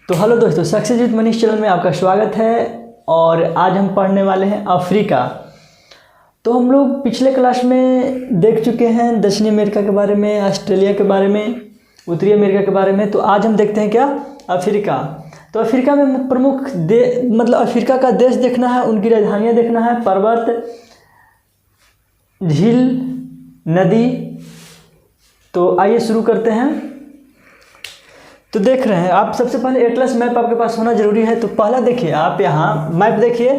तो हेलो दोस्तों, success with Manish channel में आपका स्वागत है। और आज हम पढ़ने वाले हैं अफ्रीका। तो हम लोग पिछले क्लास में देख चुके हैं दक्षिणी अमेरिका के बारे में, ऑस्ट्रेलिया के बारे में, उत्तरी अमेरिका के बारे में। तो आज हम देखते हैं क्या, अफ्रीका। तो अफ्रीका में प्रमुख अफ्रीका का देश देखना है, उनकी राजधानियाँ देखना है, पर्वत, झील, नदी। तो आइए शुरू करते हैं। तो देख रहे हैं आप, सबसे पहले एटलस मैप आपके पास होना जरूरी है। तो पहला देखिए, आप यहाँ मैप देखिए।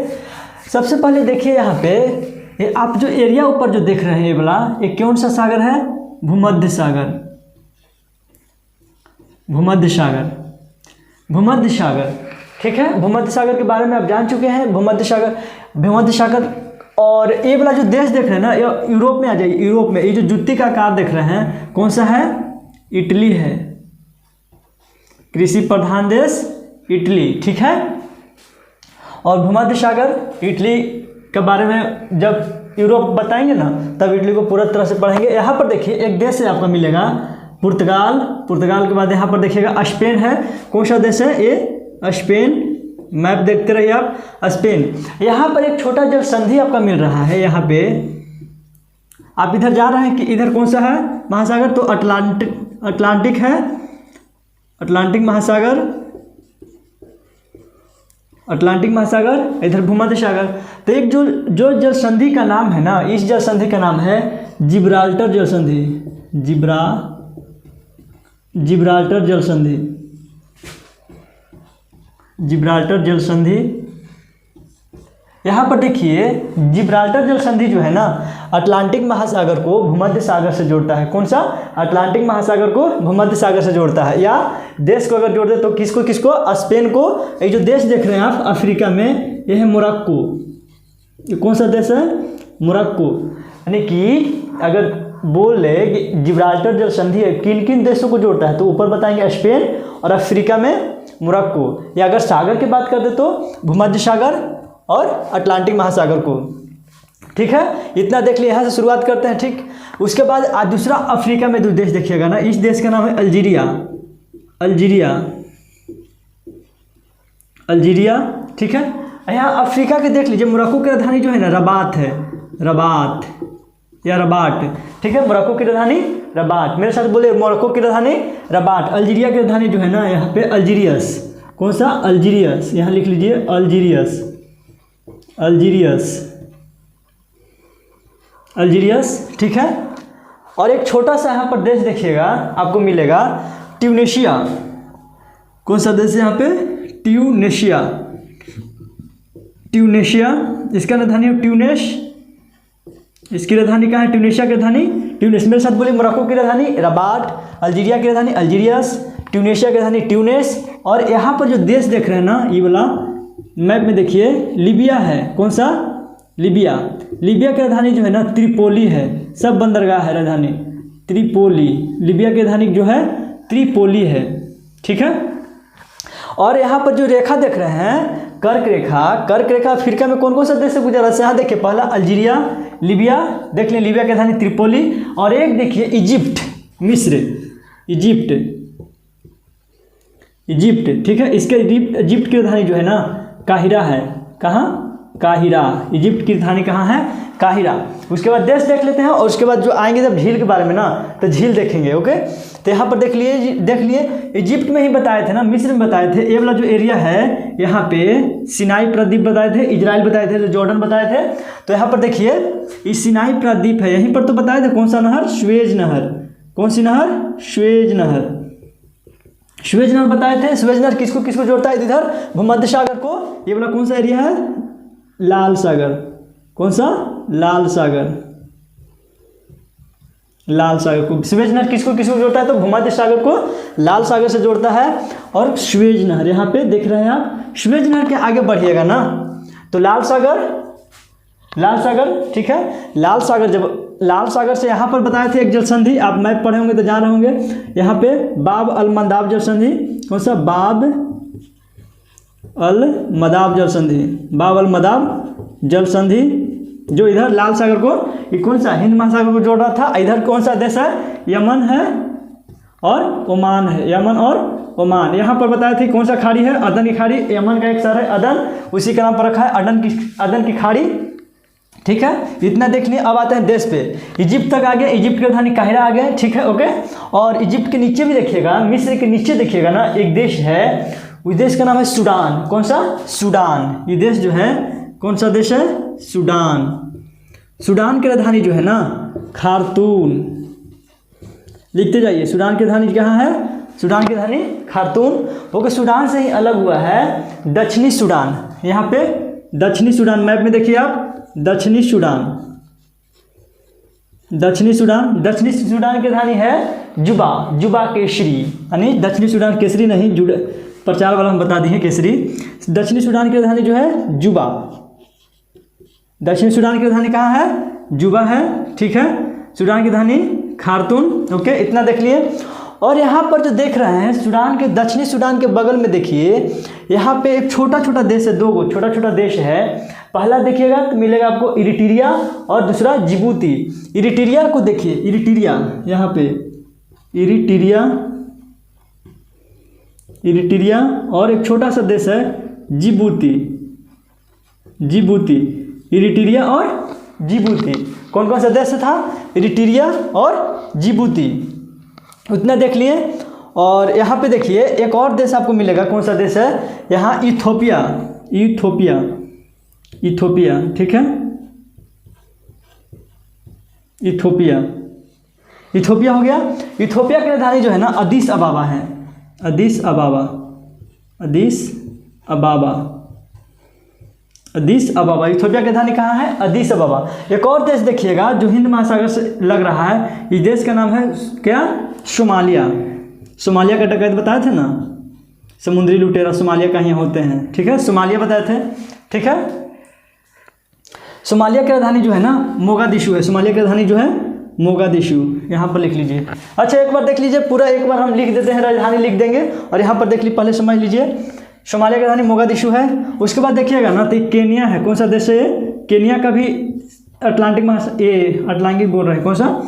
सबसे पहले देखिए यहाँ पे ये आप जो एरिया ऊपर जो देख रहे हैं ये वाला, ये कौन सा सागर है? भूमध्य सागर। भूमध्य सागर, भूमध्य सागर, ठीक है। भूमध्य सागर के बारे में आप जान चुके हैं। भूमध्य सागर, भूमध्य सागर। और ये वाला जो देश देख रहे हैं ना, ये यूरोप में आ जाइए। यूरोप में ये जो जुत्ती का आकार देख रहे हैं, कौन सा है? इटली है। कृषि प्रधान देश इटली, ठीक है। और भूमध्य सागर, इटली के बारे में जब यूरोप बताएंगे ना, तब इटली को पूरा तरह से पढ़ेंगे। यहाँ पर देखिए एक देश से आपको मिलेगा पुर्तगाल। पुर्तगाल के बाद यहाँ पर देखिएगा स्पेन है। कौन सा देश है ये? स्पेन। मैप देखते रहिए आप, स्पेन। यहाँ पर एक छोटा जल संधि आपका मिल रहा है। यहाँ पे आप इधर जा रहे हैं कि इधर कौन सा है महासागर? तो अटलांटिक है। अटलांटिक महासागर, अटलांटिक महासागर, इधर भूमध्य सागर। तो एक जो जल संधि का नाम है ना, इस जल संधि का नाम है जिब्राल्टर जल संधि। जिब्राल्टर जल संधि, जिब्राल्टर जल संधि। यहाँ पर देखिए जिब्राल्टर जल संधि जो है ना, अटलांटिक महासागर को भूमध्य सागर से जोड़ता है। कौन सा? अटलांटिक महासागर को भूमध्य सागर से जोड़ता है। या देश को अगर जोड़ दे तो किसको किसको? स्पेन को। ये जो देश देख रहे हैं आप अफ्रीका में, ये है मोरक्को। ये कौन सा देश है? मोरक्को। यानी कि अगर बोल ले कि जिब्राल्टर जल संधि है, किन किन देशों को जोड़ता है, तो ऊपर बताएंगे स्पेन, और अफ्रीका में मोरक्को। या अगर सागर की बात कर दे तो भूमध्य सागर और अटलांटिक महासागर को, ठीक है। इतना देख लिया। यहाँ से शुरुआत करते हैं, ठीक। उसके बाद आज दूसरा अफ्रीका में जो देश देखिएगा ना, इस देश का नाम है अल्जीरिया। अल्जीरिया, अल्जीरिया, ठीक है। यहाँ अफ्रीका के देख लीजिए, मोरक्को की राजधानी जो है ना, रबात है। रबात या रबाट, ठीक है। मोरक्को की राजधानी रबात। मेरे साथ बोले, मोरक्को की राजधानी रबाट। अल्जीरिया की राजधानी जो है ना, यहाँ पे अल्जीरियस। कौन सा? अल्जीरियस। यहाँ लिख लीजिए अल्जीरियस, अल्जीरियस, अल्जीरियस, ठीक है। और एक छोटा सा यहाँ पर देश देखिएगा, आपको मिलेगा ट्यूनेशिया। कौन सा देश है यहाँ पे? ट्यूनेशिया। ट्यूनेशिया, इसका राजधानी है ट्यूनेश। इसकी राजधानी कहाँ है? ट्यूनेशिया की राजधानी ट्यूनेस। मेरे साथ बोलिए, मोरक्को की राजधानी रबाट, अल्जीरिया की राजधानी अल्जीरियस, ट्यूनेशिया की राजधानी ट्यूनेस। और यहाँ पर जो देश देख रहे हैं ना, ये वाला मैप में देखिए, लीबिया है। कौन सा? लीबिया। लीबिया की राजधानी जो है ना, त्रिपोली है। सब बंदरगाह है राजधानी त्रिपोली। लीबिया की राजधानी जो है त्रिपोली है, ठीक है। और यहाँ पर जो रेखा देख रहे हैं, कर्क रेखा, कर्क रेखा अफ्रीका में कौन कौन सा देश से गुजरा है? यहाँ देखिए, पहला अल्जीरिया, लीबिया देख लें, लीबिया की राजधानी त्रिपोली। और एक देखिए इजिप्ट, मिस्र, इजिप्ट, इजिप्ट, ठीक है। इसके इजिप्ट की राजधानी जो है ना, काहिरा है। कहाँ? काहिरा। इजिप्ट की राजधानी कहाँ है? काहिरा। उसके बाद देश देख लेते हैं, और उसके बाद जो आएंगे जब झील के बारे में ना, तो झील देखेंगे, ओके। तो यहाँ पर देख लिए इजिप्ट में ही बताए थे ना, मिस्र में बताए थे। ये वाला जो एरिया है, यहाँ पे सिनाई प्रायद्वीप बताए थे, इजराइल बताए थे, जॉर्डन बताए थे। तो यहाँ पर देखिए ये सिनाई प्रायद्वीप है, यहीं पर तो बताए थे। कौन सा नहर? स्वेज नहर। कौन सी नहर? स्वेज नहर। स्वेज नहर बताए थे। स्वेज नहर किसको किसको जोड़ता है? इधर भूमध्य सागर को। ये वाला कौन सा एरिया है? लाल सागर। कौन सा? लाल सागर। लाल सागर को, स्वेज नहर किसको किसको जोड़ता है? तो भूमध्य सागर को लाल सागर से जोड़ता है। और स्वेज नहर यहाँ पे देख रहे हैं आप। स्वेज नहर के आगे बढ़िएगा ना, तो लाल सागर, लाल सागर, ठीक है। लाल सागर, जब लाल सागर से यहाँ पर बताए थे एक जल संधि, आप मैप पढ़े होंगे तो जान रहे होंगे। यहाँ पे बाब अल मंदाब जल संधि। कौन सा? बाब अल मदाब जल संधि। बाब अल मदाब जल संधि, जो इधर लाल सागर को, ये कौन सा? हिंद महासागर को जोड़ रहा था। इधर कौन सा देश है? यमन है। और ओमान है, यमन और ओमान। यहाँ पर बताया था कौन सा खाड़ी है, अदन की खाड़ी। यमन का एक शहर है अदन, उसी का नाम पर रखा है अदन की खाड़ी। ठीक है, इतना देख लिए। अब आते हैं देश पे, इजिप्ट तक आ गए, इजिप्ट की राजधानी काहिरा आ गए। ठीक है, ओके। और इजिप्ट के नीचे भी देखिएगा, मिस्र के नीचे देखिएगा ना, एक देश है, उस देश का नाम है सूडान। कौन सा? सूडान। ये देश जो है कौन सा देश है? सूडान। सूडान की राजधानी जो है ना खार्तूम। लिखते जाइए, सूडान की राजधानी कहाँ है? सूडान की राजधानी खार्तूम। ओके, सूडान से ही अलग हुआ है दक्षिणी सूडान। यहाँ पे दक्षिणी सूडान, मैप में देखिए आप, दक्षिणी सूडान। दक्षिणी सूडान की राजधानी है जुबा, जुबा केसरी, यानी दक्षिणी सूडान केसरी नहीं, प्रचार वाला हम बता दिए केसरी। दक्षिणी सूडान की राजधानी जो है जुबा। दक्षिणी सूडान की राजधानी कहाँ है? जुबा है। ठीक है, सूडान की राजधानी खार्तूम। ओके, इतना देख लिए। और यहाँ पर जो देख रहे हैं सूडान के, दक्षिणी सूडान के बगल में देखिए, यहाँ पे एक छोटा छोटा देश है, दो छोटा छोटा देश है। पहला देखिएगा तो मिलेगा आपको इरिट्रिया और दूसरा जिबूती। इरिट्रिया को देखिए, इरिट्रिया, यहाँ पे इरिट्रिया और एक छोटा सा देश है जिबूती। इरिट्रिया और जिबूती, कौन कौन सा देश था? इरिट्रिया और जिबूती। उतना देख लिए। और यहाँ पे देखिए एक और देश आपको मिलेगा, कौन सा देश है? यहाँ इथोपिया। ठीक है, इथोपिया हो गया। इथोपिया की राजधानी जो है ना अदीस अबाबा है। अदीस अबाबा। इथोपिया की राजधानी कहाँ है? अदीस अबाबा। एक और देश देखिएगा जो हिंद महासागर से लग रहा है, इस देश का नाम है क्या? सोमालिया। सोमालिया का डकैत बताए थे ना, समुद्री लुटेरा सोमालिया कहीं होते हैं। ठीक है, सोमालिया बताए थे। ठीक है, सोमालिया की राजधानी जो है ना मोगादिशु है। सोमालिया की राजधानी जो है मोगादिशु, यहाँ पर लिख लीजिए। अच्छा, एक बार देख लीजिए, पूरा एक बार हम लिख देते हैं, राजधानी लिख देंगे। और यहाँ पर देख लीजिए, पहले समझ लीजिए, सोमालिया की राजधानी मोगादिशु है। उसके बाद देखिएगा ना तो केनिया है। कौन सा देश है? केनिया का भी अटलांटिक बोल रहे हैं, कौन सा?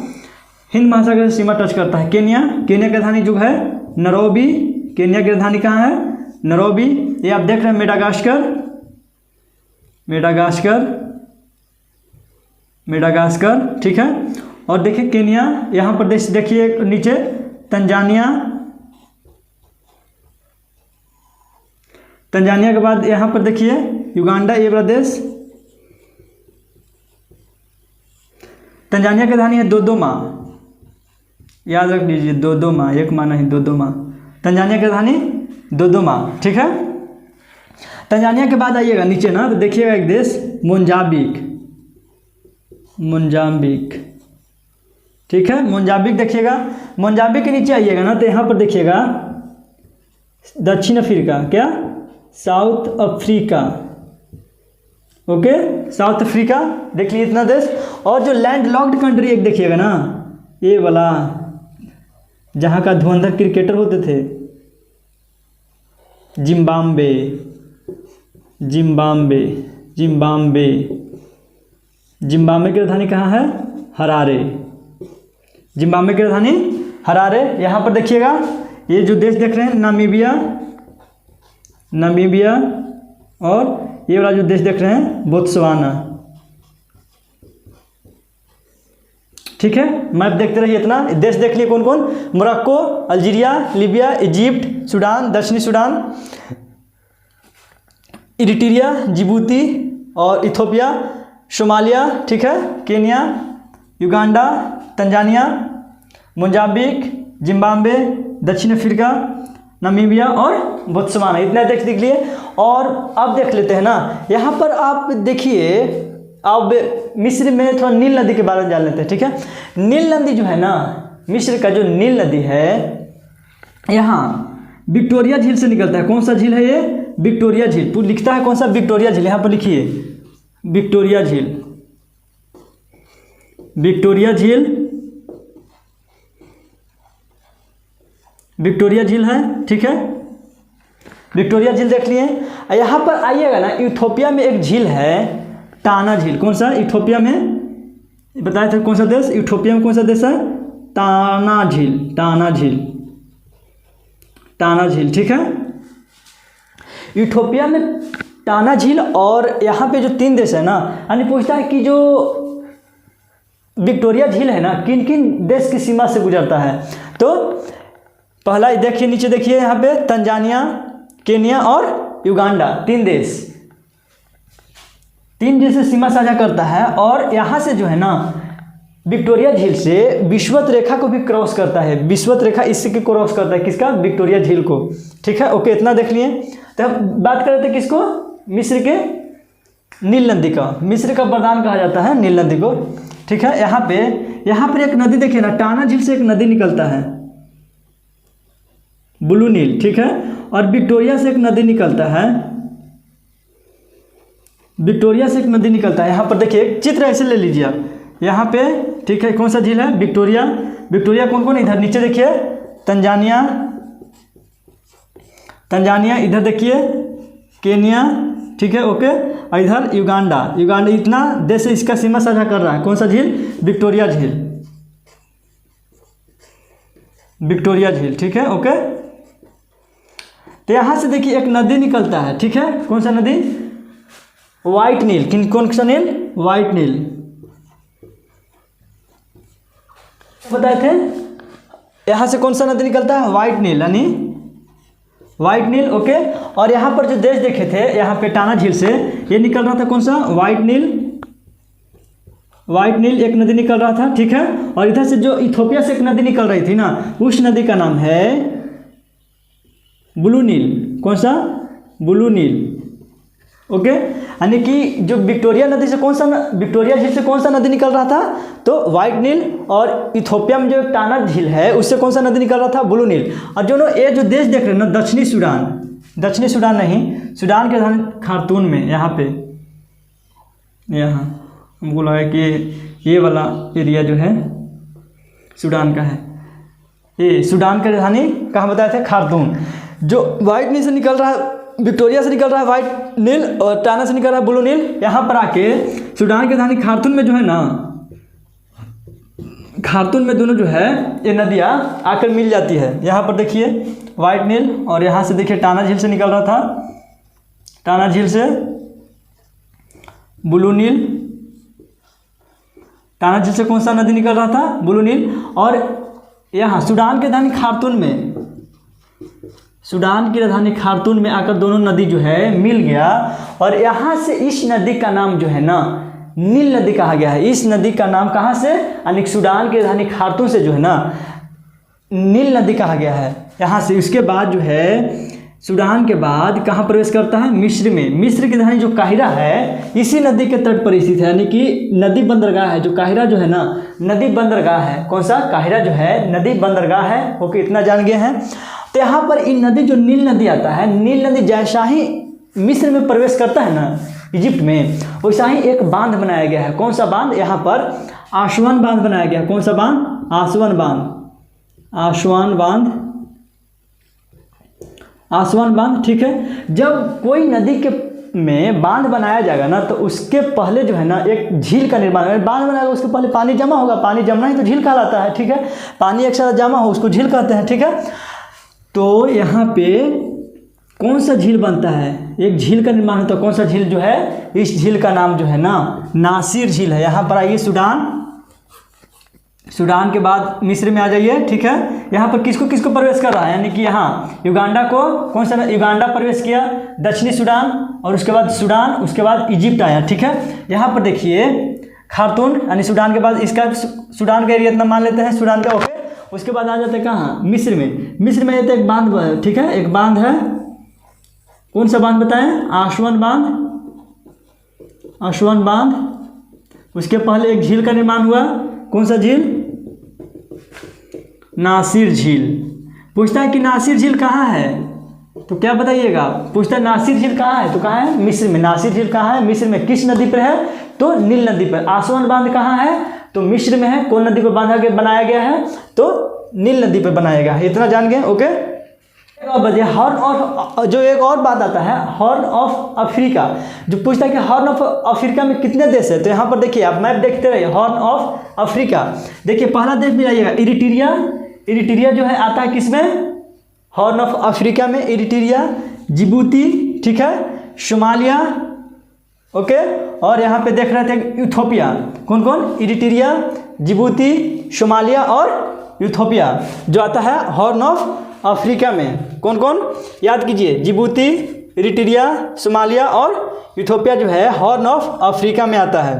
हिंद महासागर से सीमा टच करता है केनिया। केनिया की राजधानी जो है नैरोबी। केनिया की राजधानी कहाँ है? नैरोबी। ये आप देख रहे हैं मेडागास्कर। ठीक है, और देखिए केनिया, यहाँ पर देश देखिए नीचे तंजानिया के बाद यहाँ पर देखिए युगांडा, ये वाला देश। तंजानिया की राजधानी है दोदोमा, याद रख लीजिए, दोदोमा, एक माँ नहीं, दोदोमा। तंजानिया की राजधानी दोदोमा। ठीक है, तंजानिया के बाद आइएगा नीचे ना तो देखिएगा एक देश मोजाम्बिक। ठीक है, मोजाम्बिक देखिएगा। मोजाम्बिक के नीचे आइएगा ना तो यहाँ पर देखिएगा दक्षिण अफ्रीका, क्या? South Africa. Okay, south Africa देख लीजिए इतना देश। और जो लैंड लॉक्ड कंट्री एक देखिएगा ना, ये वाला जहाँ का धुरंधर क्रिकेटर होते थे, जिम्बाब्वे की राजधानी कहाँ है? हरारे। जिम्बाब्वे की राजधानी हरारे। यहाँ पर देखिएगा ये जो देश देख रहे हैं नामीबिया और ये वाला जो देश देख रहे हैं बोत्सवाना। ठीक है, मैप देखते रहिए। इतना देश देख लिए कौन कौन? Morocco, Algeria, Libya, Egypt, Sudan, दक्षिणी सूडान, इरिट्रिया, जिबूती और इथोपिया, सोमालिया। ठीक है, Kenya, Uganda, Tanzania, Mozambique, Zimbabwe, दक्षिण अफ्रीका, नामीबिया और बोत्सवाना। इतना देख लिए। और अब देख लेते हैं ना, यहाँ पर आप देखिए, अब मिस्र में थोड़ा नील नदी के बारे में जान लेते हैं। ठीक है, नील नदी जो है ना, मिस्र का जो नील नदी है, यहाँ विक्टोरिया झील से निकलता है। कौन सा झील है ये? विक्टोरिया झील। लिखता है कौन सा? विक्टोरिया झील। यहाँ पर लिखिए विक्टोरिया झील है। ठीक है, विक्टोरिया झील देख लिए। यहाँ पर आइएगा ना, इथोपिया में एक झील है टाना झील। कौन सा? इथोपिया में बताया था कौन सा देश? इथोपिया में कौन सा देश है? टाना झील। टाना झील, ठीक है। इथोपिया में टाना झील और यहाँ पे जो 3 देश है ना, यानी पूछता है कि जो विक्टोरिया झील है ना किन किन देश की सीमा से गुजरता है। तो पहला देखिए, नीचे देखिए, यहाँ पे तंजानिया, केन्या और युगांडा, 3 देश, 3 देश से सीमा साझा करता है। और यहाँ से जो है ना विक्टोरिया झील से विषुवत रेखा को भी क्रॉस करता है। विषुवत रेखा इससे क्रॉस करता है, किसका? विक्टोरिया झील को, ठीक है। ओके, इतना देख लिए। तो हम बात कर रहे थे किसको? मिस्र के नील नदी का, मिस्र का वरदान कहा जाता है नील नदी को, ठीक है। यहाँ पर एक नदी देखिए ना, टाना झील से एक नदी निकलता है, ब्लू नील, ठीक है। और विक्टोरिया से एक नदी निकलता है, विक्टोरिया से एक नदी निकलता है। यहाँ पर देखिए, एक चित्र ऐसे ले लीजिए आप, यहाँ पे, ठीक है। कौन सा झील है? विक्टोरिया। विक्टोरिया कौन कौन? इधर नीचे देखिए तंजानिया, इधर देखिए केन्या, ठीक है, ओके। और इधर युगांडा, इतना देश इसका सीमा साझा कर रहा है। कौन सा झील? विक्टोरिया झील, विक्टोरिया झील, ठीक है, ओके। तो यहाँ से देखिए एक नदी निकलता है, ठीक है। कौन सा नदी? व्हाइट नील। कौन सा नील? व्हाइट नील। बताए थे यहाँ से कौन सा नदी निकलता है? व्हाइट नील, यानी व्हाइट नील, ओके। और यहाँ पर जो देश देखे थे, यहाँ पे टाना झील से ये निकल रहा था, कौन सा? व्हाइट नील, एक नदी निकल रहा था, ठीक है। और इधर से जो इथोपिया से एक नदी निकल रही थी ना, उस नदी का नाम है ब्लू नील। कौन सा? ब्लू नील, ओके। यानी कि जो विक्टोरिया नदी से विक्टोरिया झील से कौन सा नदी निकल रहा था? तो व्हाइट नील। और इथोपिया में जो टाना झील है उससे कौन सा नदी निकल रहा था? ब्लू नील। और ये जो देश देख रहे हैं ना, दक्षिणी सूडान नहीं, सूडान के राजधानी खार्तूम में, यहाँ पे, यहाँ हमको लगा कि ये वाला एरिया जो है सूडान का है। ये सूडान की राजधानी कहाँ बताया था? खार्तूम। जो व्हाइट नील से निकल रहा है, विक्टोरिया से निकल रहा है व्हाइट नील, और टाना से निकल रहा है ब्लू नील। यहाँ पर आके सूडान की राजधानी खार्तूम में जो है ना, खार्तूम में दोनों जो है ये नदियाँ आकर मिल जाती है। यहाँ पर देखिए व्हाइट नील, और यहाँ से देखिए टाना झील से निकल रहा था, टाना झील से ब्लू नील। टाना झील से कौन सा नदी निकल रहा था? ब्लू नील। और यहाँ सूडान की राजधानी खार्तूम में आकर दोनों नदी जो है मिल गया। और यहाँ से इस नदी का नाम जो है ना नील नदी कहा गया है। इस नदी का नाम कहाँ से? यानी सूडान की राजधानी खार्तूम से जो है ना नील नदी कहा गया है यहाँ से। उसके बाद जो है सूडान के बाद कहाँ प्रवेश करता है? मिस्र में। मिस्र की राजधानी जो काहिरा है इसी नदी के तट पर स्थित है, यानी कि नदी बंदरगाह है। जो काहिरा जो है ना नदी बंदरगाह है। कौन सा? काहिरा जो है नदी बंदरगाह है, ओके, इतना जान गए हैं। तो यहाँ पर इन नदी जो नील नदी आता है, नील नदी जैसा ही मिस्र में प्रवेश करता है ना, इजिप्ट में, वैसा ही एक बांध बनाया गया है। कौन सा बांध? यहाँ पर आसवान बांध बनाया गया है। कौन सा बांध? आसवान बांध, ठीक है। जब कोई नदी के में बांध बनाया जाएगा ना, तो उसके पहले जो है ना एक झील का निर्माण, बांध बनाएगा उसके पहले पानी जमा होगा, पानी जमना ही तो झील कहलाता है, ठीक है। पानी एक साथ जमा हो उसको झील कहते हैं, ठीक है। तो यहाँ पे कौन सा झील बनता है? एक झील का निर्माण होता है। कौन सा झील जो है? इस झील का नाम जो है ना नासिर झील है। यहाँ पर आइए सूडान के बाद मिस्र में आ जाइए, ठीक है। यहाँ पर किसको प्रवेश कर रहा है? यानी कि यहाँ युगांडा को, कौन सा? युगांडा प्रवेश किया, दक्षिणी सूडान, और उसके बाद सूडान, उसके बाद इजिप्ट आया, ठीक है। यहाँ पर देखिए खार्तूम, यानी सूडान के बाद इसका सूडान का एरिया इतना मान लेते हैं, सूडान का, ओके। उसके बाद आ जाते हैं कहाँ? मिस्र में। मिस्र में तो एक बांध, ठीक है, एक बांध है। कौन सा बांध बताएं? आसवान बांध। उसके पहले एक झील का निर्माण हुआ। कौन सा झील? नासिर झील। पूछता है कि नासिर झील कहाँ है, तो क्या बताइएगा? पूछता है नासिर झील कहाँ है, तो कहाँ है? मिस्र में। नासिर झील कहाँ है? मिस्र में। किस नदी पर है? तो नील नदी पर। आसवान बांध कहाँ है? तो मिस्र में है। कौन नदी पर बनाया गया है? तो नील नदी पर बनाया गया है। इतना जान गए, ओके। हॉर्न ऑफ, जो एक और बात आता है, हॉर्न ऑफ अफ्रीका, जो पूछता है कि हॉर्न ऑफ अफ्रीका में कितने देश है, तो यहाँ पर देखिए आप मैप देखते रहिए। हॉर्न ऑफ अफ्रीका, देखिए पहला देश मिलाइएगा इरिट्रिया। इरिट्रिया जो है आता है किसमें? हॉर्न ऑफ अफ्रीका में इरिट्रिया, जिबूती, ठीक है, सोमालिया, ओके, और यहाँ पे देख रहे थे इथोपिया। कौन कौन? इरिट्रिया, जिबूती, सोमालिया और इथोपिया जो आता है हॉर्न ऑफ अफ्रीका में। कौन कौन? याद कीजिए, जिबूती, इरिट्रिया, सोमालिया और इथोपिया जो है हॉर्न ऑफ अफ्रीका में आता है।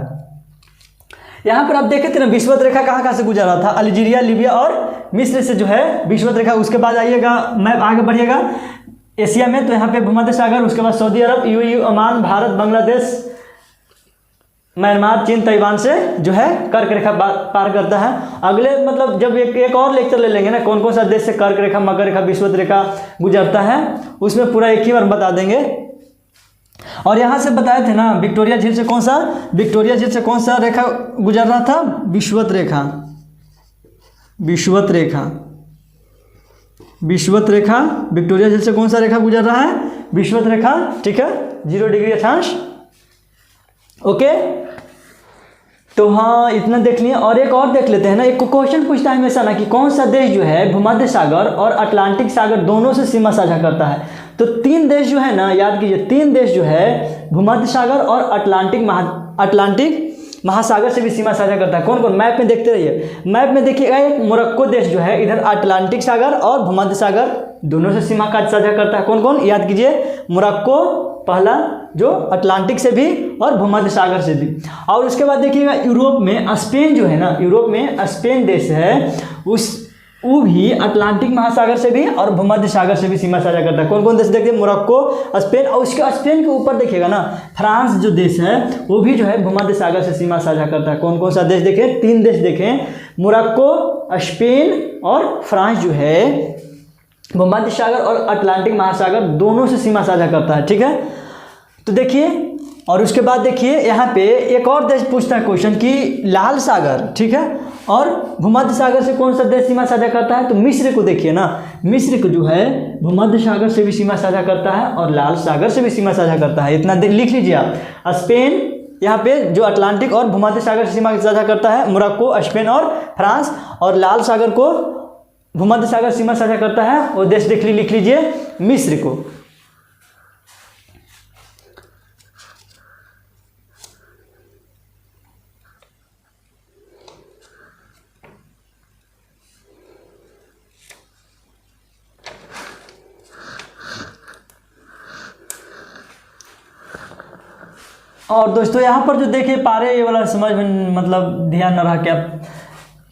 यहाँ पर आप देखे थे ना विषुवत रेखा कहाँ कहाँ से गुजर रहा था? अल्जीरिया, लीबिया और मिस्र से जो है विषुवत रेखा। उसके बाद आइएगा, मैप आगे बढ़िएगा एशिया में, तो यहाँ पे भूमध्य सागर, उसके बाद सऊदी अरब, UAE, Oman, Bharat, Bangladesh, Myanmar, चीन, ताइवान से जो है कर्क रेखा पार करता है। अगले मतलब जब एक और लेक्चर ले लेंगे ना, कौन कौन सा देश से कर्क रेखा, मकर रेखा, विषुवत रेखा गुजरता है, उसमें पूरा एक ही बार बता देंगे। और यहाँ से बताए थे ना विक्टोरिया झील से कौन सा? विक्टोरिया झील से कौन सा रेखा गुजर रहा था? विषुवत रेखा। विषुवत रेखा, विषुवत रेखा, विक्टोरिया झील से कौन सा रेखा गुजर रहा है? विषुवत रेखा, ठीक है, 0 डिग्री अक्षांश, ओके। तो हाँ, इतना देख लिए। और एक और देख लेते हैं ना, एक क्वेश्चन पूछता है हमेशा ना कि कौन सा देश जो है भूमध्य सागर और अटलांटिक सागर दोनों से सीमा साझा करता है? तो 3 देश जो है ना, याद कीजिए, 3 देश जो है भूमध्य सागर और अटलांटिक महासागर से भी सीमा साझा करता है। कौन कौन? मैप में देखते रहिए। मैप में देखिएगा, एक मोरक्को देश जो है इधर अटलांटिक सागर और भूमध्य सागर दोनों से सीमा का साझा करता है। कौन कौन? याद कीजिए, मोरक्को पहला जो अटलांटिक से भी और भूमध्य सागर से भी। और उसके बाद देखिएगा यूरोप में स्पेन जो है ना, यूरोप में स्पेन देश है, वो भी अटलांटिक महासागर से भी और भूमध्य सागर से भी सीमा साझा करता है। कौन कौन देश देखिए? मोरक्को, स्पेन, और उसके स्पेन के ऊपर देखिएगा ना फ्रांस जो देश है वो भी जो है भूमध्य सागर से सीमा साझा करता है। कौन कौन सा देश देखें? 3 देश देखें, मोरक्को, स्पेन और फ्रांस जो है भूमध्य सागर और अटलांटिक महासागर दोनों से सीमा साझा करता है, ठीक है। तो देखिए, और उसके बाद देखिए यहाँ पे एक और देश पूछता है क्वेश्चन कि लाल सागर, ठीक है, और भूमध्य सागर से कौन सा देश सीमा साझा करता है? तो मिस्र को देखिए ना, मिस्र को जो है भूमध्य सागर से भी सीमा साझा करता है और लाल सागर से भी सीमा साझा करता है। इतना लिख लीजिए आप। स्पेन यहाँ पे जो अटलांटिक और भूमध्य सागर से सीमा साझा करता है, मोरक्को, स्पेन और फ्रांस, और लाल सागर को भूमध्य सागर सीमा साझा करता है वो देश लिख लीजिए, मिस्र को। और दोस्तों यहाँ पर जो देखे पारे, ये वाला समझ में मतलब ध्यान न रहा क्या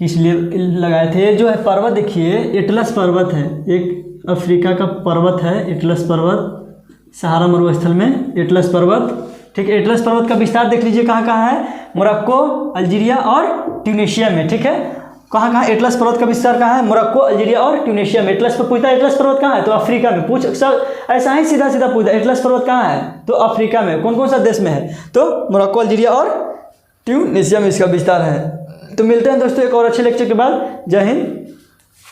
इसलिए लगाए थे। जो है पर्वत देखिए, एटलस पर्वत है, एक अफ्रीका का पर्वत है एटलस पर्वत, सहारा मरुस्थल में एटलस पर्वत, ठीक है। एटलस पर्वत का विस्तार देख लीजिए कहाँ कहाँ है? मोरक्को, अल्जीरिया और ट्यूनीशिया में, ठीक है। कहाँ कहाँ एटलस पर्वत का विस्तार कहाँ है? मोरक्को, अल्जीरिया और ट्यूनीशिया में। एटलस पर पूछता है एटलस पर्वत कहाँ है? तो अफ्रीका में। पूछ सब ऐसा ही सीधा सीधा पूछता है एटलस पर्वत कहाँ है? तो अफ्रीका में। कौन कौन सा देश में है? तो मोरक्को, अल्जीरिया और ट्यूनीशिया में इसका विस्तार है। तो मिलते हैं दोस्तों एक और अच्छे लेक्चर के बाद। जय हिंद।